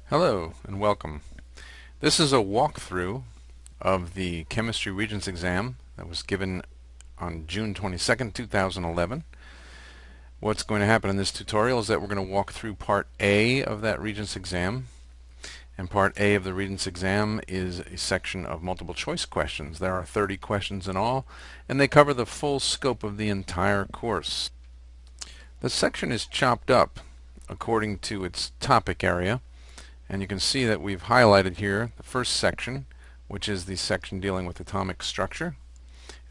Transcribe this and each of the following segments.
Hello and welcome. This is a walkthrough of the Chemistry Regents Exam that was given on June 22nd, 2011. What's going to happen in this tutorial is that we're going to walk through Part A of that Regents Exam. And Part A of the Regents Exam is a section of multiple choice questions. There are 30 questions in all, and they cover the full scope of the entire course. The section is chopped up according to its topic area. And you can see that we've highlighted here the first section, which is the section dealing with atomic structure.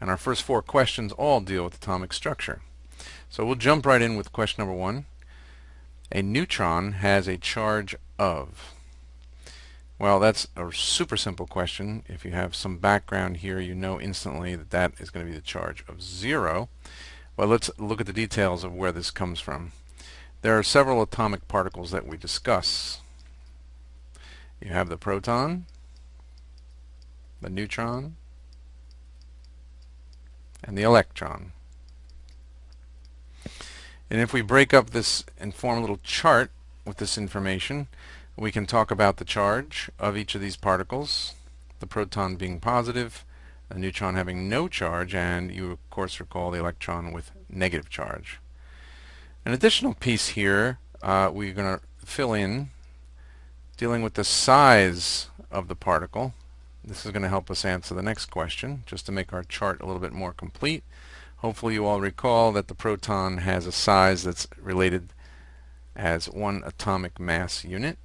And our first 4 questions all deal with atomic structure. So we'll jump right in with question number 1. A neutron has a charge of. Well, that's a super simple question. If you have some background here, you know instantly that that is going to be the charge of 0. But let's look at the details of where this comes from. There are several atomic particles that we discuss. You have the proton, the neutron, and the electron. And if we break up this and form a little chart with this information, we can talk about the charge of each of these particles, the proton being positive, the neutron having no charge, and you of course recall the electron with negative charge. An additional piece here we're going to fill in dealing with the size of the particle. This is going to help us answer the next question, just to make our chart a little bit more complete. Hopefully you all recall that the proton has a size that's related as 1 atomic mass unit.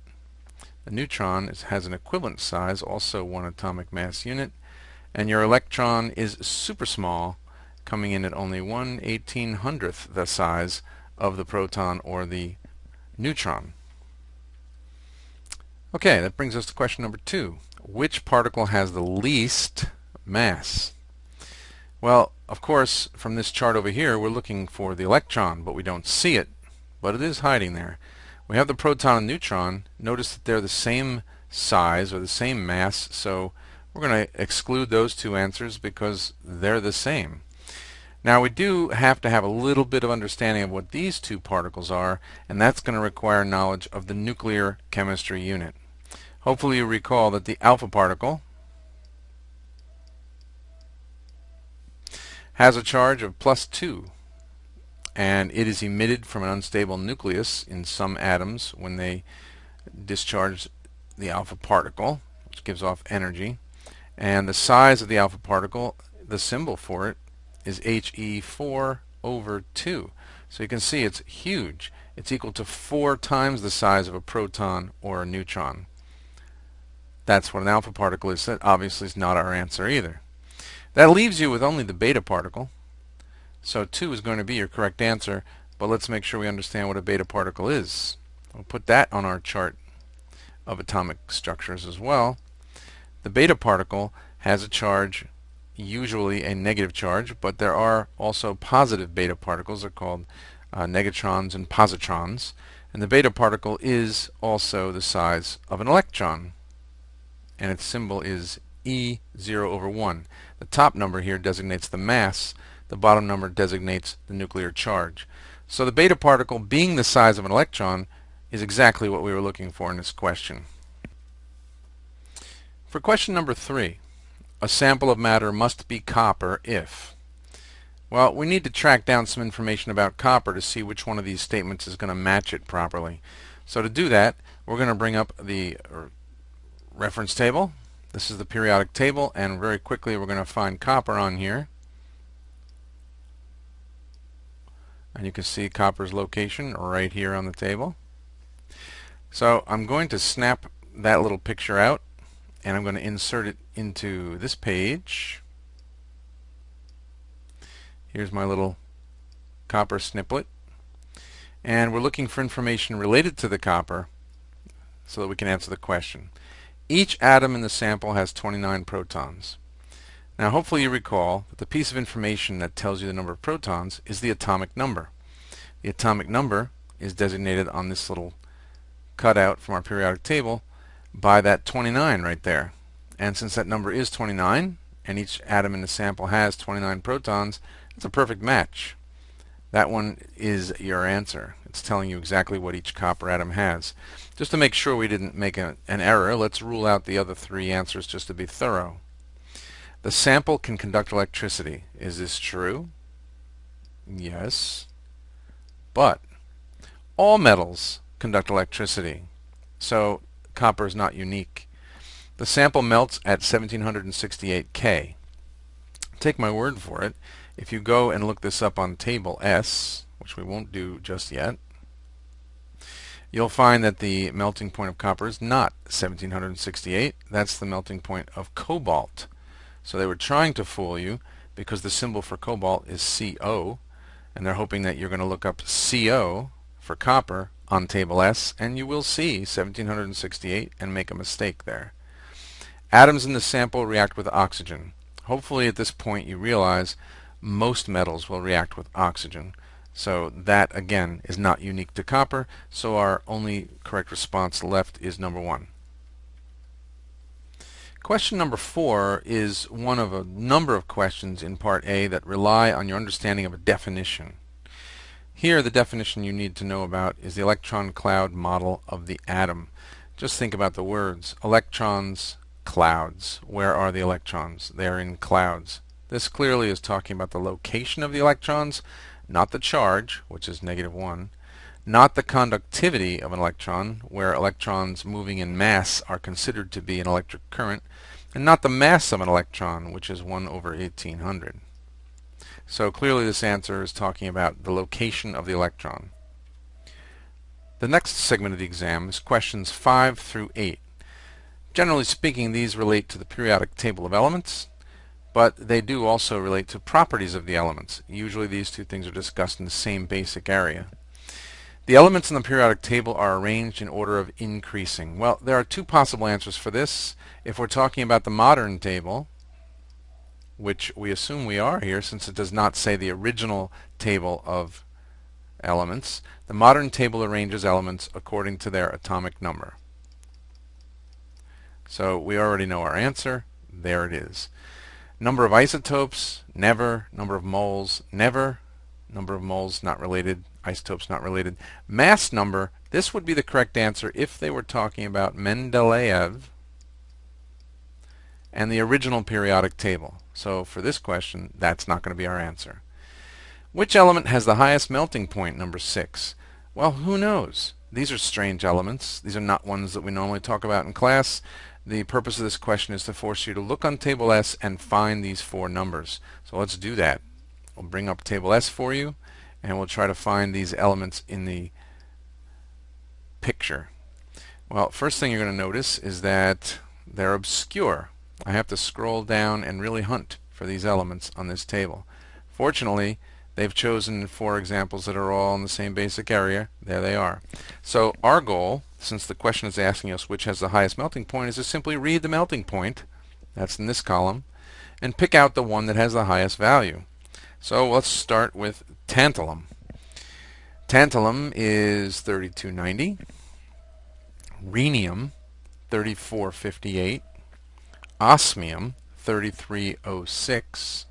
The neutron has an equivalent size, also 1 atomic mass unit. And your electron is super small, coming in at only 1/1800th the size of the proton or the neutron. Okay, that brings us to question number 2. Which particle has the least mass? Well, of course, from this chart over here, we're looking for the electron, but we don't see it. But it is hiding there. We have the proton and neutron. Notice that they're the same size or the same mass, so we're going to exclude those 2 answers because they're the same. Now we do have to have a little bit of understanding of what these 2 particles are, and that's going to require knowledge of the nuclear chemistry unit. Hopefully you recall that the alpha particle has a charge of +2, and it is emitted from an unstable nucleus in some atoms when they discharge the alpha particle, which gives off energy. And the size of the alpha particle, the symbol for it, is He4/2. So you can see it's huge. It's equal to 4 times the size of a proton or a neutron. That's what an alpha particle is. That obviously is not our answer either. That leaves you with only the beta particle. So 2 is going to be your correct answer, but let's make sure we understand what a beta particle is. We'll put that on our chart of atomic structures as well. The beta particle has a charge, usually a negative charge, but there are also positive beta particles. They're called negatrons and positrons. And the beta particle is also the size of an electron, and its symbol is E0/1. The top number here designates the mass. The bottom number designates the nuclear charge. So the beta particle, being the size of an electron, is exactly what we were looking for in this question. For question number 3, a sample of matter must be copper if. Well, we need to track down some information about copper to see which one of these statements is going to match it properly. So to do that, we're going to bring up the reference table. This is the periodic table, and very quickly we're going to find copper on here. And you can see copper's location right here on the table. So I'm going to snap that little picture out, and I'm going to insert it into this page. Here's my little copper sniplet. And we're looking for information related to the copper so that we can answer the question. Each atom in the sample has 29 protons. Now hopefully you recall that the piece of information that tells you the number of protons is the atomic number. The atomic number is designated on this little cutout from our periodic table by that 29 right there. And since that number is 29, and each atom in the sample has 29 protons, it's a perfect match. That one is your answer. It's telling you exactly what each copper atom has. Just to make sure we didn't make an error, let's rule out the other three answers just to be thorough. The sample can conduct electricity. Is this true? Yes. But all metals conduct electricity, so copper is not unique. The sample melts at 1768 K. Take my word for it. If you go and look this up on table S, which we won't do just yet, you'll find that the melting point of copper is not 1768. That's the melting point of cobalt. So they were trying to fool you because the symbol for cobalt is CO, and they're hoping that you're going to look up CO for copper on table S, and you will see 1768 and make a mistake there. Atoms in the sample react with oxygen. Hopefully at this point you realize most metals will react with oxygen. So that, again, is not unique to copper, so our only correct response left is number 1. Question number 4 is one of a number of questions in Part A that rely on your understanding of a definition. Here, the definition you need to know about is the electron cloud model of the atom. Just think about the words. Electrons, clouds. Where are the electrons? They're in clouds. This clearly is talking about the location of the electrons, not the charge, which is -1, not the conductivity of an electron, where electrons moving in mass are considered to be an electric current, and not the mass of an electron, which is 1 over 1800. So clearly this answer is talking about the location of the electron. The next segment of the exam is questions 5 through 8. Generally speaking, these relate to the periodic table of elements, but they do also relate to properties of the elements. Usually these two things are discussed in the same basic area. The elements in the periodic table are arranged in order of increasing. Well, there are two possible answers for this. If we're talking about the modern table, which we assume we are here since it does not say the original table of elements, the modern table arranges elements according to their atomic number. So we already know our answer. There it is. Number of isotopes, never. Number of moles, never. Number of moles, not related. Isotopes, not related. Mass number, this would be the correct answer if they were talking about Mendeleev and the original periodic table. So for this question, that's not going to be our answer. Which element has the highest melting point, number 6? Well, who knows? These are strange elements. These are not ones that we normally talk about in class. The purpose of this question is to force you to look on table S and find these 4 numbers. So let's do that. We'll bring up table S for you, and we'll try to find these elements in the picture. Well, first thing you're going to notice is that they're obscure. I have to scroll down and really hunt for these elements on this table. Fortunately, they've chosen 4 examples that are all in the same basic area. There they are. So our goal, since the question is asking us which has the highest melting point, is to simply read the melting point, that's in this column, and pick out the one that has the highest value. So let's start with tantalum. Tantalum is 3290, rhenium 3458, osmium 3306,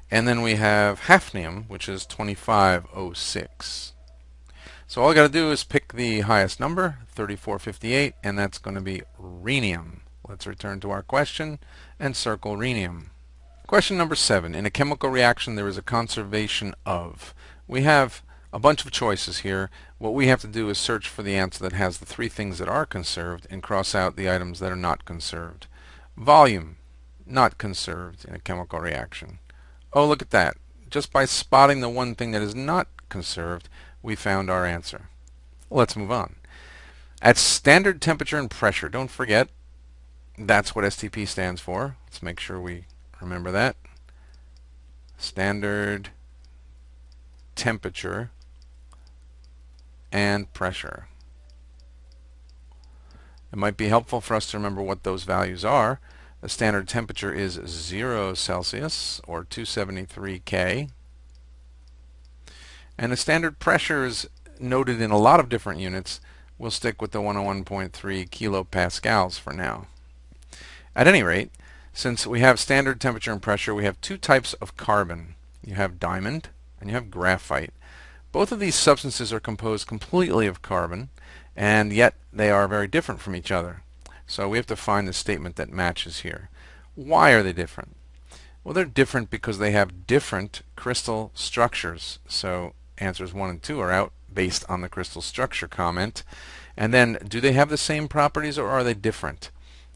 and then we have hafnium, which is 2506. So all I got to do is pick the highest number, 3458, and that's going to be rhenium. Let's return to our question and circle rhenium. Question number 7. In a chemical reaction, there is a conservation of. We have a bunch of choices here. What we have to do is search for the answer that has the 3 things that are conserved and cross out the items that are not conserved. Volume, not conserved in a chemical reaction. Oh, look at that. Just by spotting the one thing that is not conserved, we found our answer. Let's move on. At standard temperature and pressure, don't forget, that's what STP stands for. Let's make sure we remember that. Standard temperature and pressure. It might be helpful for us to remember what those values are. The standard temperature is 0 Celsius, or 273 K. And the standard pressure is noted in a lot of different units. We'll stick with the 101.3 kilopascals for now. At any rate, since we have standard temperature and pressure, we have 2 types of carbon. You have diamond and you have graphite. Both of these substances are composed completely of carbon, and yet they are very different from each other. So we have to find the statement that matches here. Why are they different? Well, they're different because they have different crystal structures. So answers 1 and 2 are out based on the crystal structure comment. And then, do they have the same properties or are they different?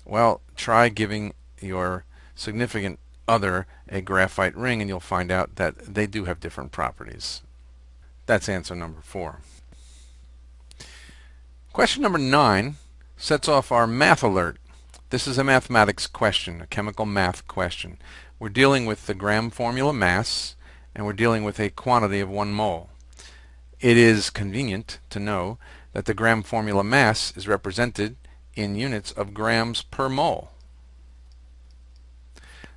Well, try giving your significant other a graphite ring and you'll find out that they do have different properties. That's answer number 4. Question number 9 sets off our math alert. This is a mathematics question, a chemical math question. We're dealing with the gram formula mass, and we're dealing with a quantity of 1 mole. It is convenient to know that the gram formula mass is represented in units of grams per mole.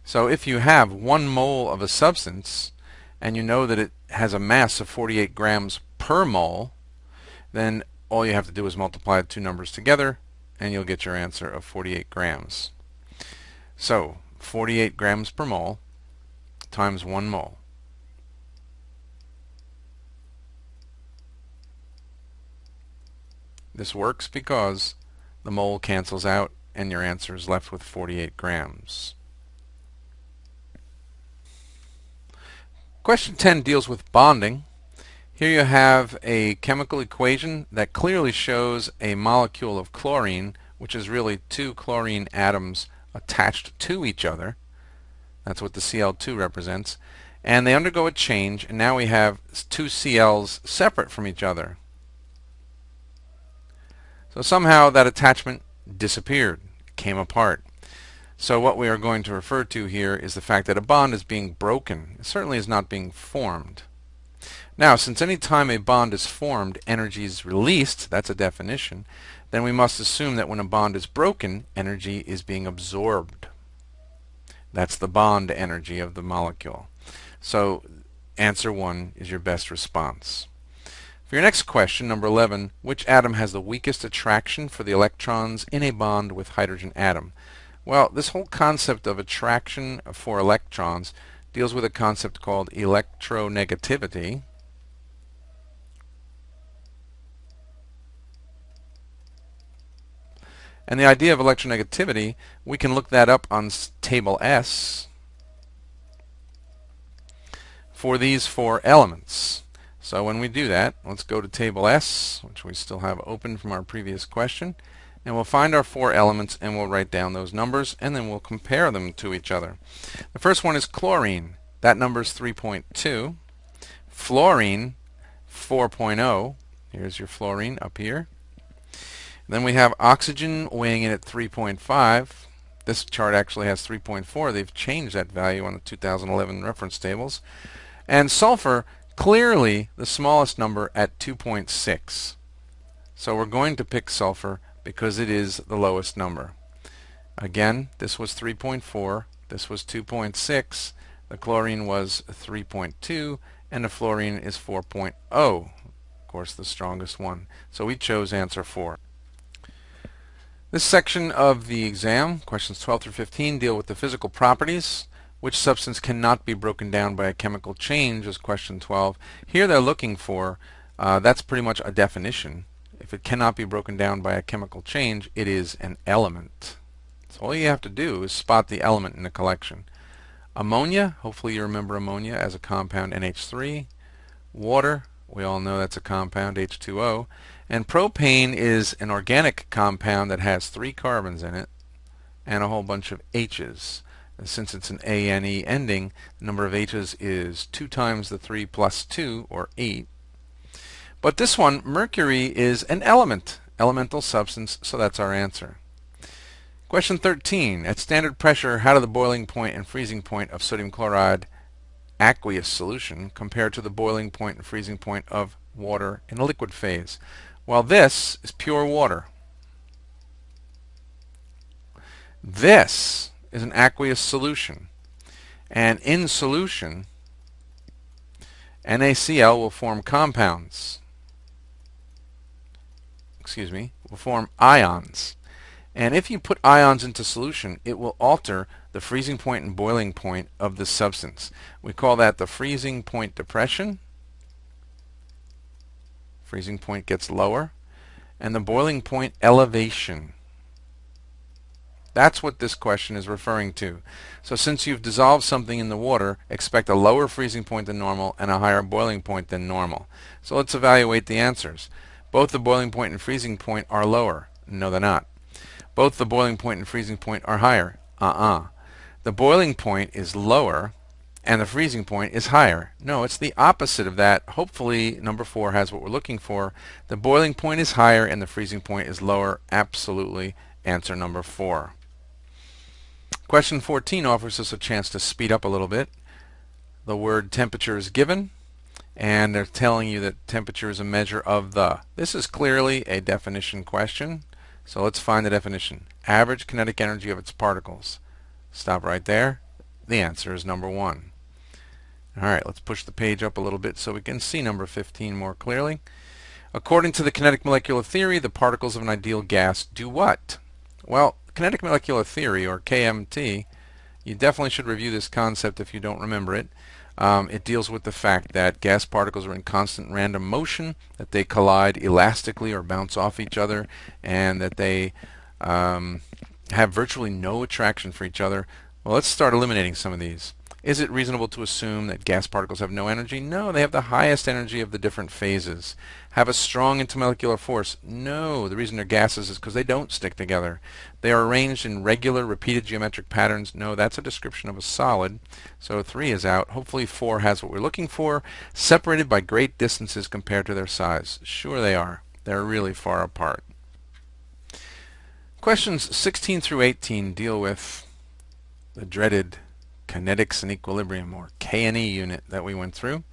So if you have 1 mole of a substance, and you know that it has a mass of 48 grams per mole, then all you have to do is multiply the two numbers together, and you'll get your answer of 48 grams. So 48 grams per mole times 1 mole. This works because the mole cancels out and your answer is left with 48 grams. Question 10 deals with bonding. Here you have a chemical equation that clearly shows a molecule of chlorine, which is really 2 chlorine atoms attached to each other. That's what the Cl2 represents. And they undergo a change, and now we have 2 Cls separate from each other. So somehow that attachment disappeared, came apart. So what we are going to refer to here is the fact that a bond is being broken. It certainly is not being formed. Now, since any time a bond is formed, energy is released, that's a definition, then we must assume that when a bond is broken, energy is being absorbed. That's the bond energy of the molecule. So answer 1 is your best response. For your next question, number 11, which atom has the weakest attraction for the electrons in a bond with hydrogen atom? Well, this whole concept of attraction for electrons deals with a concept called electronegativity. And the idea of electronegativity, we can look that up on table S for these 4 elements. So when we do that, let's go to table S, which we still have open from our previous question, and we'll find our 4 elements and we'll write down those numbers and then we'll compare them to each other. The first one is chlorine. That number is 3.2. Fluorine, 4.0. Here's your fluorine up here. Then we have oxygen weighing in at 3.5. This chart actually has 3.4. They've changed that value on the 2011 reference tables. And sulfur, clearly the smallest number at 2.6. So we're going to pick sulfur because it is the lowest number. Again, this was 3.4, this was 2.6, the chlorine was 3.2, and the fluorine is 4.0. Of course, the strongest one. So we chose answer 4. This section of the exam, questions 12 through 15, deal with the physical properties. Which substance cannot be broken down by a chemical change is question 12. Here they're looking for, that's pretty much a definition. If it cannot be broken down by a chemical change, it is an element. So all you have to do is spot the element in the collection. Ammonia, hopefully you remember ammonia as a compound NH3. Water, we all know that's a compound H2O. And propane is an organic compound that has 3 carbons in it and a whole bunch of H's. And since it's an ANE ending, the number of H's is 2 times the 3 plus 2, or 8. But this one, mercury, is an element, elemental substance, so that's our answer. Question 13. At standard pressure, how do the boiling point and freezing point of sodium chloride aqueous solution compare to the boiling point and freezing point of water in a liquid phase? Well, this is pure water. This is an aqueous solution. And in solution, NaCl will form compounds. Will form ions. And if you put ions into solution, it will alter the freezing point and boiling point of the substance. We call that the freezing point depression. freezing point gets lower, and the boiling point elevation. That's what this question is referring to. So since you've dissolved something in the water, expect a lower freezing point than normal and a higher boiling point than normal. So let's evaluate the answers. Both the boiling point and freezing point are lower. No, they're not. Both the boiling point and freezing point are higher. The boiling point is lower and the freezing point is higher. No, it's the opposite of that. Hopefully number 4 has what we're looking for. The boiling point is higher and the freezing point is lower. Absolutely. Answer number 4. Question 14 offers us a chance to speed up a little bit. The word temperature is given, and they're telling you that temperature is a measure of the. This is clearly a definition question, so let's find the definition. Average kinetic energy of its particles. Stop right there. The answer is number 1. Alright, let's push the page up a little bit so we can see number 15 more clearly. According to the kinetic molecular theory, the particles of an ideal gas do what? Well, kinetic molecular theory, or KMT, you definitely should review this concept if you don't remember it. It deals with the fact that gas particles are in constant random motion, that they collide elastically or bounce off each other, and that they have virtually no attraction for each other. Well, let's start eliminating some of these. Is it reasonable to assume that gas particles have no energy? No, they have the highest energy of the different phases. Have a strong intermolecular force? No, the reason they're gases is because they don't stick together. They are arranged in regular, repeated geometric patterns. No, that's a description of a solid. So 3 is out. Hopefully 4 has what we're looking for. Separated by great distances compared to their size. Sure they are. They're really far apart. Questions 16 through 18 deal with the dreaded kinetics and equilibrium, or K&E unit that we went through.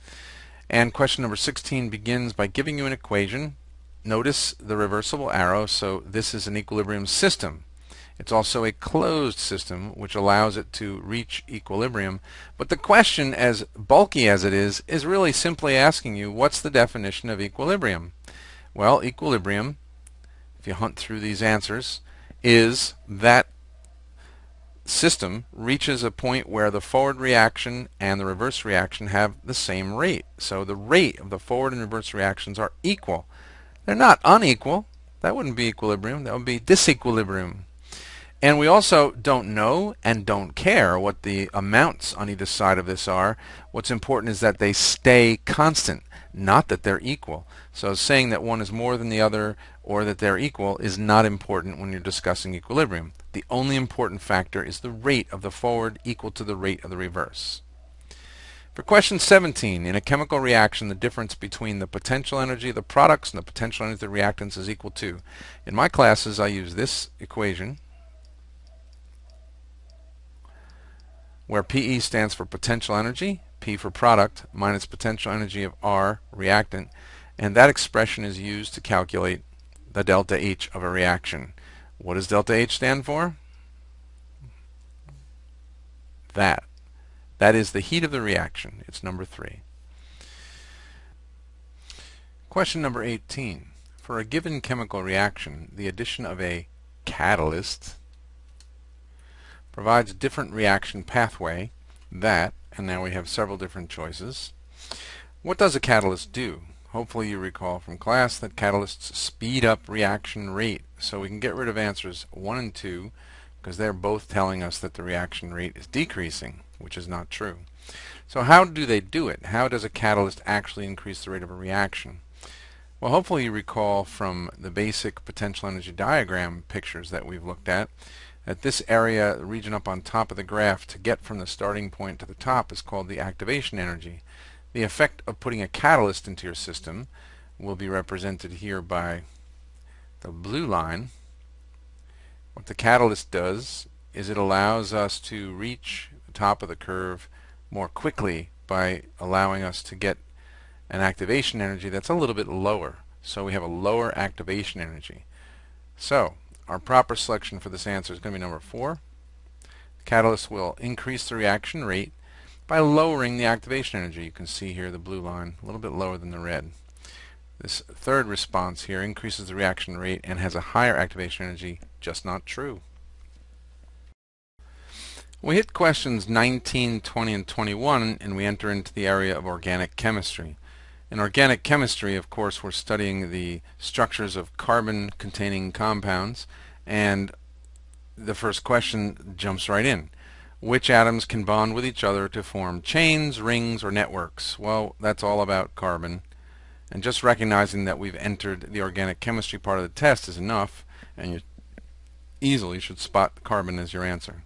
And question number 16 begins by giving you an equation. Notice the reversible arrow, so this is an equilibrium system. It's also a closed system, which allows it to reach equilibrium. But the question, as bulky as it is really simply asking you, what's the definition of equilibrium? Well, equilibrium, if you hunt through these answers, is that system reaches a point where the forward reaction and the reverse reaction have the same rate. So the rate of the forward and reverse reactions are equal. They're not unequal. That wouldn't be equilibrium. That would be disequilibrium. And we also don't know and don't care what the amounts on either side of this are. What's important is that they stay constant, not that they're equal. So saying that one is more than the other or that they're equal is not important when you're discussing equilibrium. The only important factor is the rate of the forward equal to the rate of the reverse. For question 17, in a chemical reaction, the difference between the potential energy of the products and the potential energy of the reactants is equal to. In my classes, I use this equation, where PE stands for potential energy, P for product, minus potential energy of R, reactant, and that expression is used to calculate the delta H of a reaction. What does delta H stand for? That is the heat of the reaction. It's number 3. Question number 18. For a given chemical reaction, the addition of a catalyst provides a different reaction pathway that, and now we have several different choices. What does a catalyst do? Hopefully you recall from class that catalysts speed up reaction rate, so we can get rid of answers 1 and 2 because they're both telling us that the reaction rate is decreasing, which is not true. So how do they do it? How does a catalyst actually increase the rate of a reaction? Well, hopefully you recall from the basic potential energy diagram pictures that we've looked at that this area, the region up on top of the graph, to get from the starting point to the top is called the activation energy. The effect of putting a catalyst into your system will be represented here by the blue line. What the catalyst does is it allows us to reach the top of the curve more quickly by allowing us to get an activation energy that's a little bit lower. So we have a lower activation energy. So our proper selection for this answer is going to be number 4. The catalyst will increase the reaction rate by lowering the activation energy. You can see here the blue line a little bit lower than the red. This third response here increases the reaction rate and has a higher activation energy, just not true. We hit questions 19, 20, and 21 and we enter into the area of organic chemistry. In organic chemistry, of course, we're studying the structures of carbon-containing compounds, and the first question jumps right in. Which atoms can bond with each other to form chains, rings, or networks? Well, that's all about carbon. And just recognizing that we've entered the organic chemistry part of the test is enough, and you easily should spot carbon as your answer.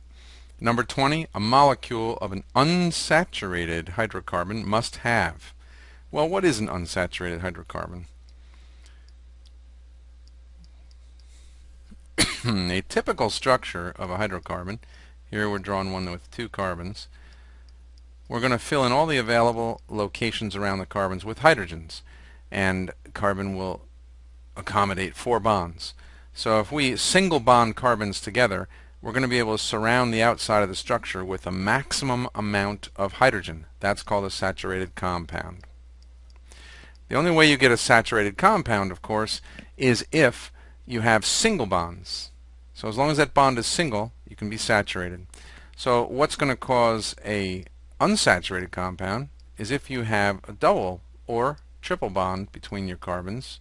Number 20, a molecule of an unsaturated hydrocarbon must have. Well, what is an unsaturated hydrocarbon? A typical structure of a hydrocarbon, here we're drawing one with 2 carbons, we're going to fill in all the available locations around the carbons with hydrogens, and carbon will accommodate 4 bonds. So if we single bond carbons together, we're going to be able to surround the outside of the structure with a maximum amount of hydrogen. That's called a saturated compound. The only way you get a saturated compound, of course, is if you have single bonds. So as long as that bond is single, you can be saturated. So what's going to cause a unsaturated compound is if you have a double or triple bond between your carbons,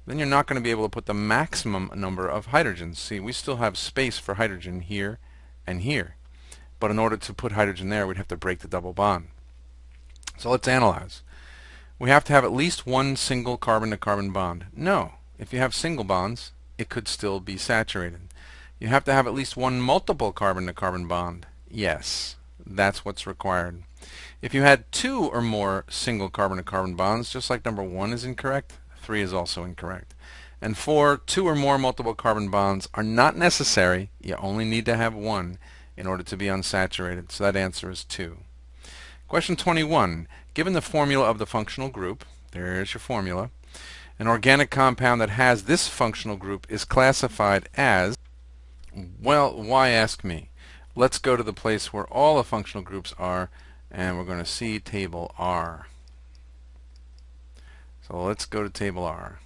then you're not going to be able to put the maximum number of hydrogens. See, we still have space for hydrogen here and here. But in order to put hydrogen there, we'd have to break the double bond. So let's analyze. We have to have at least one single carbon-to-carbon bond. No. If you have single bonds, it could still be saturated. You have to have at least one multiple carbon-to-carbon bond. Yes, that's what's required. If you had 2 or more single carbon-to-carbon bonds, just like number 1 is incorrect, 3 is also incorrect. And 4, 2 or more multiple carbon bonds are not necessary. You only need to have 1 in order to be unsaturated. So that answer is 2. Question 21. Given the formula of the functional group, there's your formula, an organic compound that has this functional group is classified as, well, why ask me? Let's go to the place where all the functional groups are, and we're going to see table R. So let's go to table R.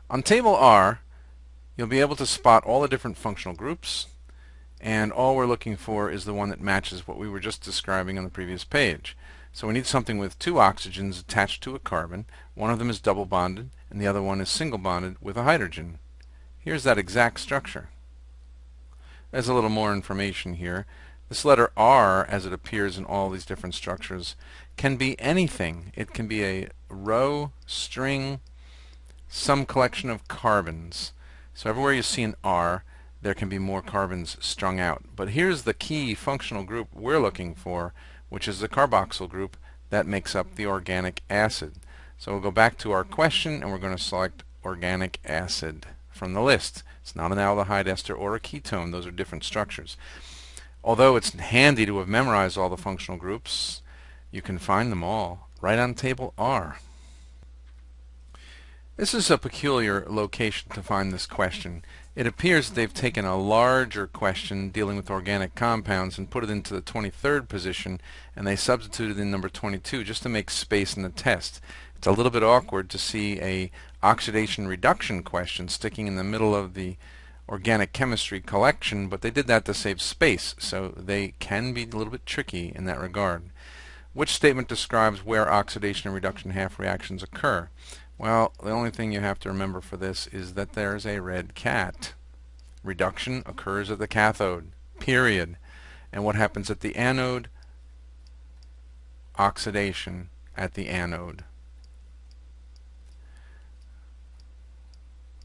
On table R, you'll be able to spot all the different functional groups, and all we're looking for is the one that matches what we were just describing on the previous page. So we need something with 2 oxygens attached to a carbon. One of them is double bonded, and the other one is single bonded with a hydrogen. Here's that exact structure. There's a little more information here. This letter R, as it appears in all these different structures, can be anything. It can be a row, string, some collection of carbons. So everywhere you see an R, there can be more carbons strung out. But here's the key functional group we're looking for, which is the carboxyl group that makes up the organic acid. So we'll go back to our question, and we're going to select organic acid from the list. It's not an aldehyde ester or a ketone. Those are different structures. Although it's handy to have memorized all the functional groups, you can find them all right on table R. This is a peculiar location to find this question. It appears that they've taken a larger question dealing with organic compounds and put it into the 23rd position, and they substituted in number 22 just to make space in the test. It's a little bit awkward to see a oxidation reduction question sticking in the middle of the organic chemistry collection, but they did that to save space, so they can be a little bit tricky in that regard. Which statement describes where oxidation and reduction half reactions occur? Well, the only thing you have to remember for this is that there's a red cat. Reduction occurs at the cathode, period. And what happens at the anode? Oxidation at the anode.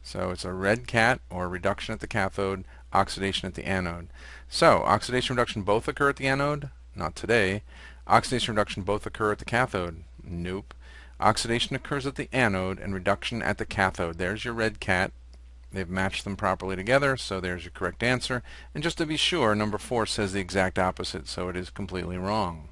So it's a red cat, or reduction at the cathode, oxidation at the anode. So oxidation and reduction both occur at the anode? Not today. Oxidation and reduction both occur at the cathode? Nope. Oxidation occurs at the anode and reduction at the cathode. There's your red cat. They've matched them properly together, so there's your correct answer. And just to be sure, number 4 says the exact opposite, so it is completely wrong.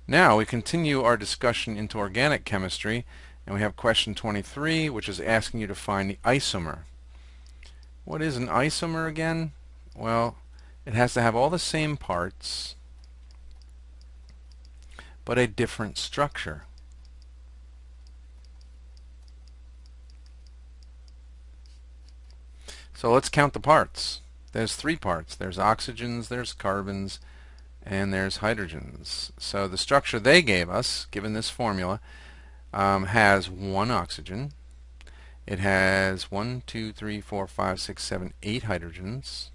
Now we continue our discussion into organic chemistry, and we have question 23, which is asking you to find the isomer. What is an isomer again? Well, it has to have all the same parts, but a different structure. So let's count the parts. There's 3 parts. There's oxygens, there's carbons, and there's hydrogens. So the structure they gave us, given this formula, has one oxygen. It has 1, 2, 3, 4, 5, 6, 7, 8 hydrogens.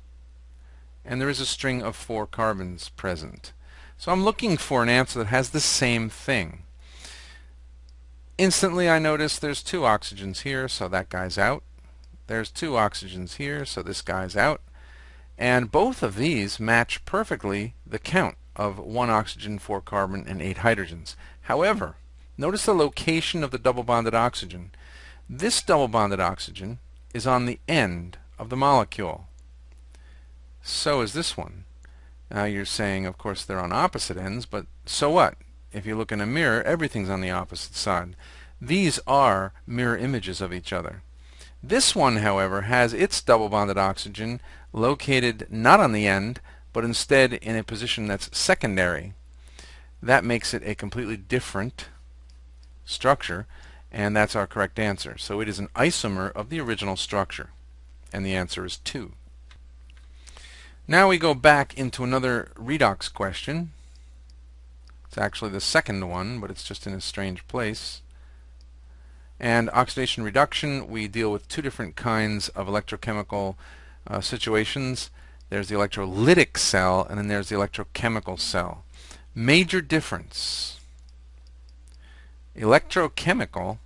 And there is a string of 4 carbons present. So I'm looking for an answer that has the same thing. Instantly I notice there's 2 oxygens here, so that guy's out. There's 2 oxygens here, so this guy's out. And both of these match perfectly the count of 1 oxygen, 4 carbon, and 8 hydrogens. However, notice the location of the double bonded oxygen. This double bonded oxygen is on the end of the molecule. So is this one. Now you're saying, of course, they're on opposite ends, but so what? If you look in a mirror, everything's on the opposite side. These are mirror images of each other. This one, however, has its double bonded oxygen located not on the end, but instead in a position that's secondary. That makes it a completely different structure, and that's our correct answer. So it is an isomer of the original structure, and the answer is 2. Now we go back into another redox question. It's actually the second one, but it's just in a strange place. And oxidation reduction, we deal with 2 different kinds of electrochemical situations. There's the electrolytic cell, and then there's the electrochemical cell. Major difference. Electrochemical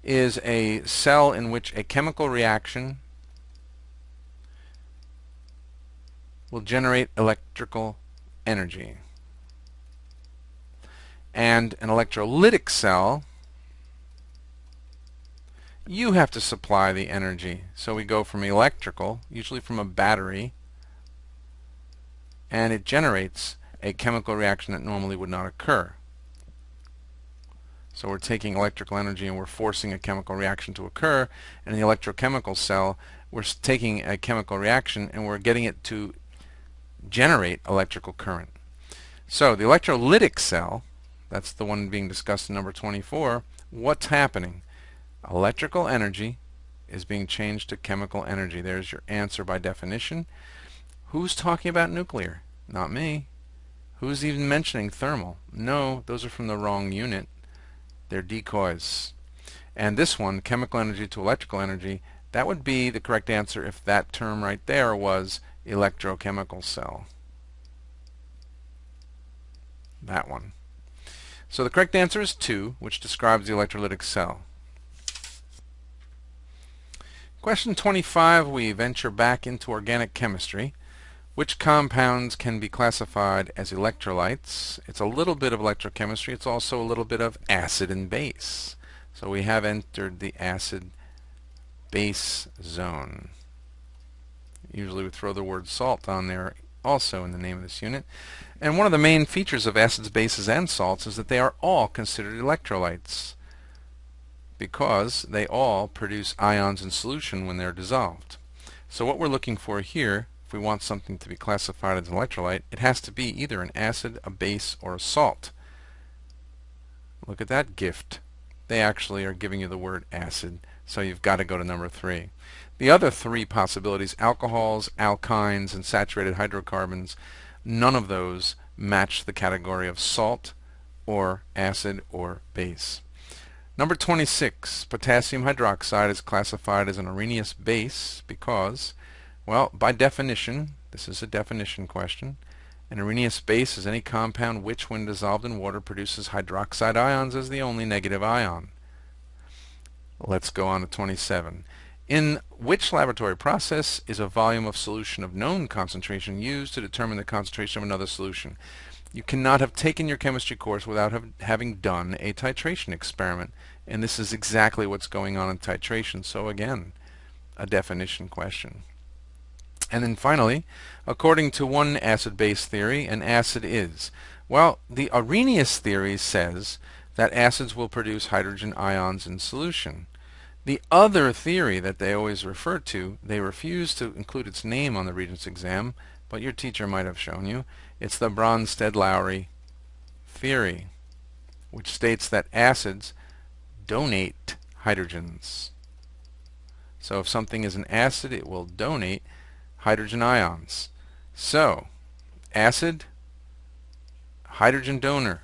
is a cell in which a chemical reaction will generate electrical energy. And an electrolytic cell, you have to supply the energy. So we go from electrical, usually from a battery, and it generates a chemical reaction that normally would not occur. So we're taking electrical energy and we're forcing a chemical reaction to occur. And in the electrochemical cell, we're taking a chemical reaction and we're getting it to generate electrical current. So the electrolytic cell, that's the one being discussed in number 24, what's happening? Electrical energy is being changed to chemical energy. There's your answer by definition. Who's talking about nuclear? Not me. Who's even mentioning thermal? No, those are from the wrong unit. They're decoys. And this one, chemical energy to electrical energy, that would be the correct answer if that term right there was electrochemical cell. That one. So the correct answer is 2, which describes the electrolytic cell. Question 25, we venture back into organic chemistry. Which compounds can be classified as electrolytes? It's a little bit of electrochemistry. It's also a little bit of acid and base. So we have entered the acid-base zone. Usually we throw the word salt on there also in the name of this unit. And one of the main features of acids, bases, and salts is that they are all considered electrolytes because they all produce ions in solution when they're dissolved. So what we're looking for here, if we want something to be classified as an electrolyte, it has to be either an acid, a base, or a salt. Look at that gift. They actually are giving you the word acid, so you've got to go to number 3. The other 3 possibilities, alcohols, alkynes, and saturated hydrocarbons, none of those match the category of salt or acid or base. Number 26, potassium hydroxide is classified as an Arrhenius base because, well, by definition, this is a definition question, an Arrhenius base is any compound which, when dissolved in water, produces hydroxide ions as the only negative ion. Let's go on to 27. In which laboratory process is a volume of solution of known concentration used to determine the concentration of another solution? You cannot have taken your chemistry course without having done a titration experiment, and this is exactly what's going on in titration. So again, a definition question. And then finally, according to one acid-base theory, an acid is, well, the Arrhenius theory says that acids will produce hydrogen ions in solution. The other theory that they always refer to, they refuse to include its name on the Regents Exam, but your teacher might have shown you. It's the Bronsted-Lowry theory, which states that acids donate hydrogens. So if something is an acid, it will donate hydrogen ions. So, acid, hydrogen donor.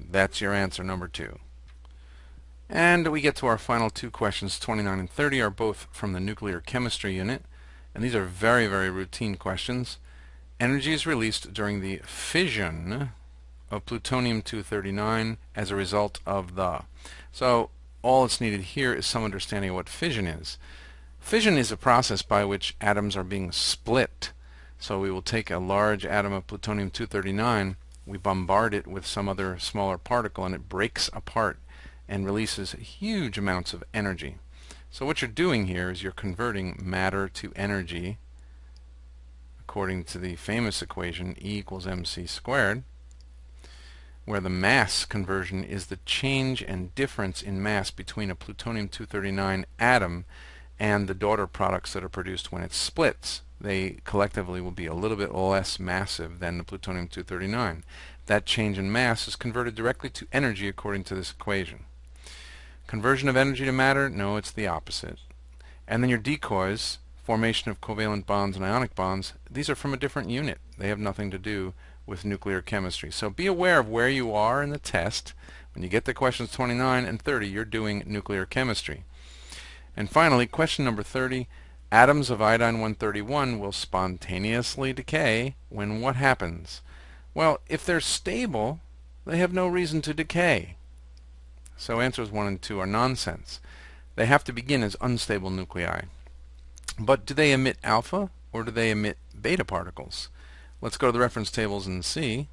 That's your answer, number 2. And we get to our final 2 questions. 29 and 30 are both from the nuclear chemistry unit, and these are very, very routine questions. Energy is released during the fission of plutonium-239 as a result of the. So all that's needed here is some understanding of what fission is. Fission is a process by which atoms are being split. So we will take a large atom of plutonium-239, we bombard it with some other smaller particle, and it breaks apart and releases huge amounts of energy. So what you're doing here is you're converting matter to energy according to the famous equation E equals mc squared, where the mass conversion is the change and difference in mass between a plutonium-239 atom and the daughter products that are produced when it splits. They collectively will be a little bit less massive than the plutonium-239. That change in mass is converted directly to energy according to this equation. Conversion of energy to matter? No, it's the opposite. And then your decoys, formation of covalent bonds and ionic bonds, these are from a different unit. They have nothing to do with nuclear chemistry. So be aware of where you are in the test. When you get to questions 29 and 30, you're doing nuclear chemistry. And finally, question number 30, atoms of iodine-131 will spontaneously decay when what happens? Well, if they're stable, they have no reason to decay. So answers 1 and 2 are nonsense. They have to begin as unstable nuclei. But do they emit alpha or do they emit beta particles? Let's go to the reference tables and see.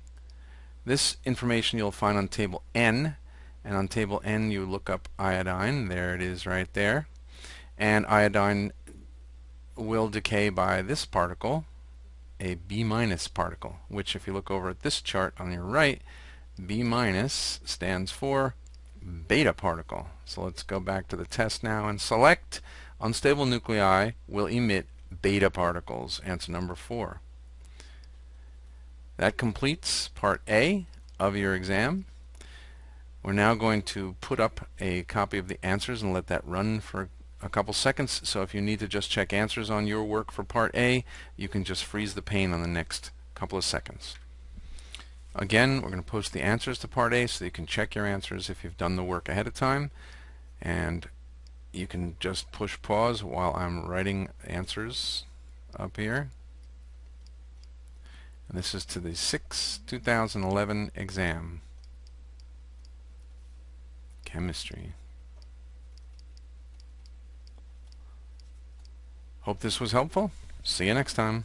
This information you'll find on table N, and on table N you look up iodine. There it is right there. And iodine will decay by this particle, a B- particle, which if you look over at this chart on your right, B- stands for beta particle. So let's go back to the test now and select unstable nuclei will emit beta particles. Answer number 4. That completes part A of your exam. We're now going to put up a copy of the answers and let that run for a couple seconds. So if you need to just check answers on your work for part A, you can just freeze the pane on the next couple of seconds. Again, we're going to post the answers to part A so you can check your answers if you've done the work ahead of time. And you can just push pause while I'm writing answers up here. And this is to the 2011 exam. Chemistry. Hope this was helpful. See you next time.